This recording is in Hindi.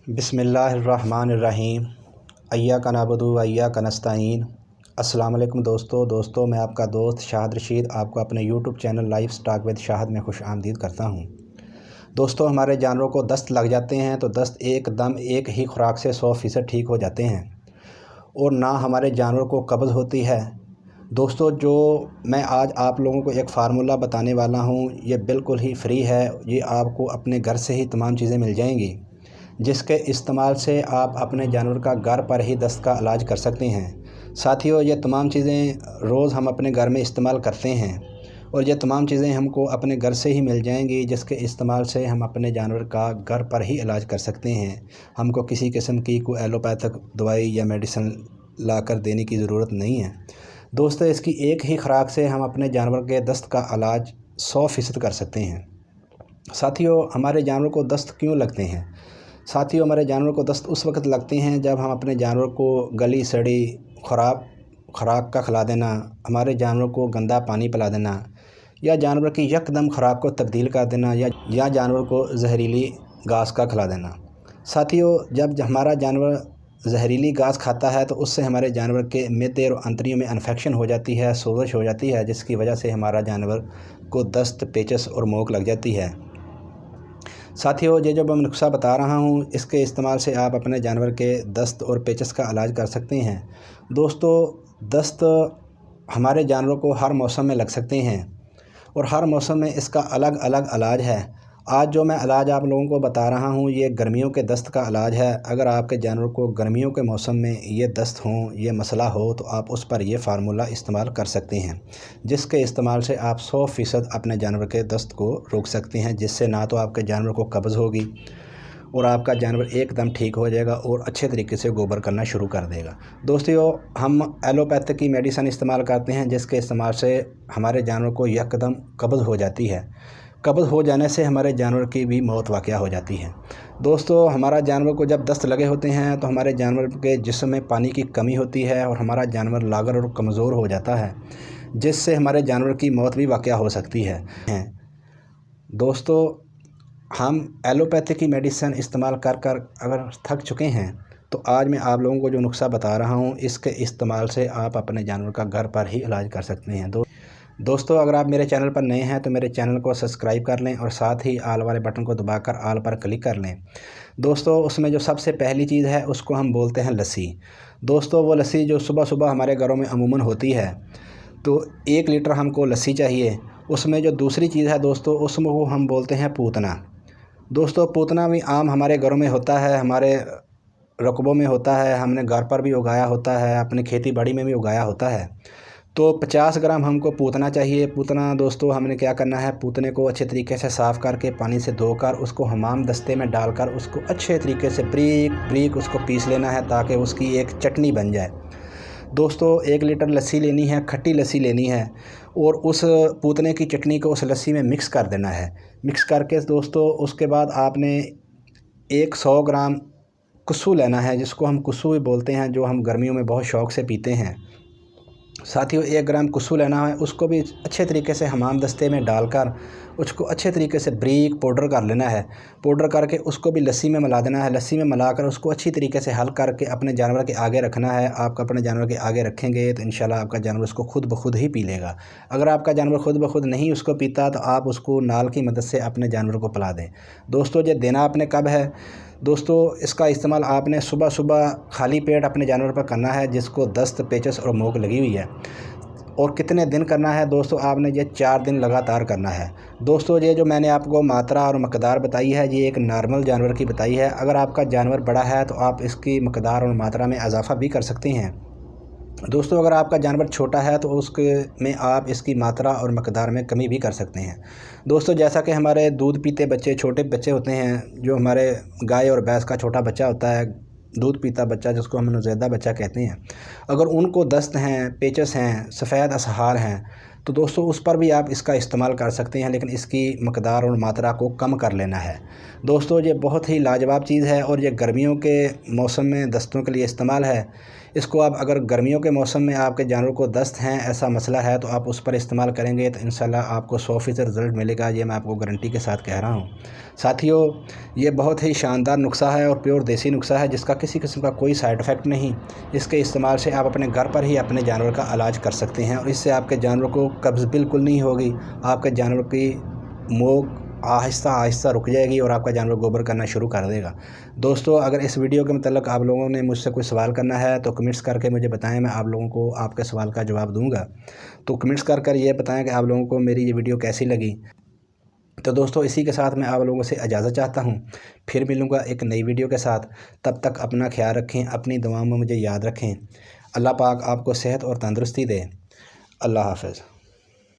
बिस्मिल्लाहिर्रहमानिर्रहीम। अय्याका नअबुदु व अय्याका नस्तईन। अस्सलाम वालेकुम दोस्तों, मैं आपका दोस्त शाहिद रशीद आपको अपने YouTube channel live stock with Shahid में खुश आमदीद करता हूँ। दोस्तों, हमारे जानवरों को दस्त लग जाते हैं तो दस्त एकदम एक ही खुराक से 100% ठीक हो जाते हैं और ना हमारे जानवर को कब्ज़ होती है। दोस्तों, जो मैं आज आप लोगों को एक फ़ार्मूला बताने वाला हूँ, ये बिल्कुल ही फ्री है। ये आपको अपने घर से ही तमाम चीज़ें मिल जाएंगी, जिसके इस्तेमाल से आप अपने जानवर का घर पर ही दस्त का इलाज कर सकते हैं। साथियों, ये तमाम चीज़ें रोज़ हम अपने घर में इस्तेमाल करते हैं और ये तमाम चीज़ें हमको अपने घर से ही मिल जाएंगी, जिसके इस्तेमाल से हम अपने जानवर का घर पर ही इलाज कर सकते हैं। हमको किसी किस्म की कोई एलोपैथिक दवाई या मेडिसिन ला कर देने की ज़रूरत नहीं है। दोस्तों, इसकी एक ही खुराक से हम अपने जानवर के दस्त का इलाज 100% कर सकते हैं। साथियों, हमारे जानवर को दस्त क्यों लगते हैं? साथियों, हमारे जानवर को दस्त उस वक्त लगते हैं जब हम अपने जानवर को गली सड़ी खुराक का खिला देना, हमारे जानवर को गंदा पानी पिला देना, या जानवर की यकदम खुराक को तब्दील कर देना, या जानवर को जहरीली घास का खिला देना। साथियों, जब हमारा जानवर जहरीली घास खाता है तो उससे हमारे जानवर के मैदे और आंतड़ियों में इन्फेक्शन हो जाती है, सोजश हो जाती है, जिसकी वजह से हमारा जानवर को दस्त, पेचस और मोक लग जाती है। साथियों, ये जो मैं नुस्खा बता रहा हूँ, इसके इस्तेमाल से आप अपने जानवर के दस्त और पेचस का इलाज कर सकते हैं। दोस्तों, दस्त हमारे जानवरों को हर मौसम में लग सकते हैं और हर मौसम में इसका अलग अलग इलाज है। आज जो मैं इलाज आप लोगों को बता रहा हूँ, ये गर्मियों के दस्त का इलाज है। अगर आपके जानवर को गर्मियों के मौसम में ये दस्त हो, ये मसला हो, तो आप उस पर ये फार्मूला इस्तेमाल कर सकते हैं, जिसके इस्तेमाल से आप 100% अपने जानवर के दस्त को रोक सकते हैं, जिससे ना तो आपके जानवर को कब्ज़ होगी और आपका जानवर एकदम ठीक हो जाएगा और अच्छे तरीके से गोबर करना शुरू कर देगा। दोस्तों, हम एलोपैथिक की मेडिसिन इस्तेमाल करते हैं, जिसके इस्तेमाल से हमारे जानवर को यकदम कब्ज़ हो जाती है। कब्ज़ हो जाने से हमारे जानवर की भी मौत वाक़या हो जाती है। दोस्तों, हमारा जानवर को जब दस्त लगे होते हैं तो हमारे जानवर के जिस्म में पानी की कमी होती है और हमारा जानवर लागर और कमज़ोर हो जाता है, जिससे हमारे जानवर की मौत भी वाक़या हो सकती है। दोस्तों, हम एलोपैथी की मेडिसिन इस्तेमाल कर कर अगर थक चुके हैं, तो आज मैं आप लोगों को जो नुस्खा बता रहा हूँ, इसके इस्तेमाल से आप अपने जानवर का घर पर ही इलाज कर सकते हैं। दोस्तों, अगर आप मेरे चैनल पर नए हैं तो मेरे चैनल को सब्सक्राइब कर लें और साथ ही आल वाले बटन को दबाकर आल पर क्लिक कर लें। दोस्तों, उसमें जो सबसे पहली चीज़ है उसको हम बोलते हैं लस्सी। दोस्तों, वो लस्सी जो सुबह सुबह हमारे घरों में अमूमन होती है, तो 1 लीटर हमको लस्सी चाहिए। उसमें जो दूसरी चीज़ है दोस्तों, उसमें वो हम बोलते हैं पूतना। दोस्तों, पूतना भी आम हमारे घरों में होता है, हमारे रकबों में होता है, हमने घर पर भी उगाया होता है, अपनी खेती बाड़ी में भी उगाया होता है। तो 50 ग्राम हमको पूतना चाहिए। पूतना दोस्तों, हमने क्या करना है, पूतने को अच्छे तरीके से साफ़ करके पानी से धोकर उसको हमाम दस्ते में डालकर उसको अच्छे तरीके से ब्रीक ब्रीक उसको पीस लेना है, ताकि उसकी एक चटनी बन जाए। दोस्तों, 1 लीटर लस्सी लेनी है, खट्टी लस्सी लेनी है और उस पूतने की चटनी को उस लस्सी में मिक्स कर देना है। मिक्स करके दोस्तों, उसके बाद आपने 100 ग्राम कुस्सू लेना है, जिसको हम कुस्सू भी बोलते हैं, जो हम गर्मियों में बहुत शौक़ से पीते हैं। साथियों, 1 ग्राम कुस्सू लेना है, उसको भी अच्छे तरीके से हमाम दस्ते में डालकर उसको अच्छे तरीके से ब्रीक पाउडर कर लेना है। पाउडर करके उसको भी लस्सी में मिला देना है। लस्सी में मिलाकर उसको अच्छी तरीके से हल करके अपने जानवर के आगे रखना है। आप अपने जानवर के आगे रखेंगे तो इंशाल्लाह आपका जानवर उसको खुद ब खुद ही पी लेगा। अगर आपका जानवर खुद ब खुद नहीं उसको पीता तो आप उसको नाल की मदद से अपने जानवर को पिला दें। दोस्तों, ये देना आपने कब है? दोस्तों, इसका इस्तेमाल आपने सुबह सुबह खाली पेट अपने जानवर पर करना है, जिसको दस्त, पेचस और मोक लगी हुई है। और कितने दिन करना है दोस्तों? आपने ये 4 दिन लगातार करना है। दोस्तों, ये जो मैंने आपको मात्रा और मकदार बताई है, ये एक नॉर्मल जानवर की बताई है। अगर आपका जानवर बड़ा है तो आप इसकी मकदार और मात्रा में इजाफ़ा भी कर सकते हैं। दोस्तों, अगर आपका जानवर छोटा है तो उसके में आप इसकी मात्रा और मकदार में कमी भी कर सकते हैं। दोस्तों, जैसा कि हमारे दूध पीते बच्चे, छोटे बच्चे होते हैं, जो हमारे गाय और भैंस का छोटा बच्चा होता है, दूध पीता बच्चा, जिसको हम नवज़ायदा बच्चा कहते हैं, अगर उनको दस्त हैं, पेचस हैं, सफ़ेद असहार हैं, तो दोस्तों उस पर भी आप इसका इस्तेमाल कर सकते हैं, लेकिन इसकी मकदार और मात्रा को कम कर लेना है। दोस्तों, ये बहुत ही लाजवाब चीज़ है और ये गर्मियों के मौसम में दस्तों के लिए इस्तेमाल है। इसको आप अगर गर्मियों के मौसम में आपके जानवर को दस्त हैं, ऐसा मसला है, तो आप उस पर इस्तेमाल करेंगे तो इंशाल्लाह आपको 100% रिज़ल्ट मिलेगा। ये मैं आपको गारंटी के साथ कह रहा हूँ। साथियों, ये बहुत ही शानदार नुस्खा है और प्योर देसी नुस्खा है, जिसका किसी किस्म का कोई साइड इफ़ेक्ट नहीं। इसके इस्तेमाल से आप अपने घर पर ही अपने जानवर का इलाज कर सकते हैं और इससे आपके जानवर को कब्ज़ बिल्कुल नहीं होगी। आपके जानवर की मोक आहिस्ता आहिस्ता रुक जाएगी और आपका जानवर गोबर करना शुरू कर देगा। दोस्तों, अगर इस वीडियो के मतलब आप लोगों ने मुझसे कोई सवाल करना है तो कमेंट्स करके मुझे बताएं, मैं आप लोगों को आपके सवाल का जवाब दूंगा। तो कमेंट्स कर ये बताएं कि आप लोगों को मेरी ये वीडियो कैसी लगी। तो दोस्तों, इसी के साथ मैं आप लोगों से इजाज़त चाहता हूँ। फिर मिलूँगा एक नई वीडियो के साथ। तब तक अपना ख्याल रखें, अपनी दुआओं में मुझे याद रखें। अल्लाह पाक आपको सेहत और तंदुरुस्ती दे। अल्लाह हाफ़िज़।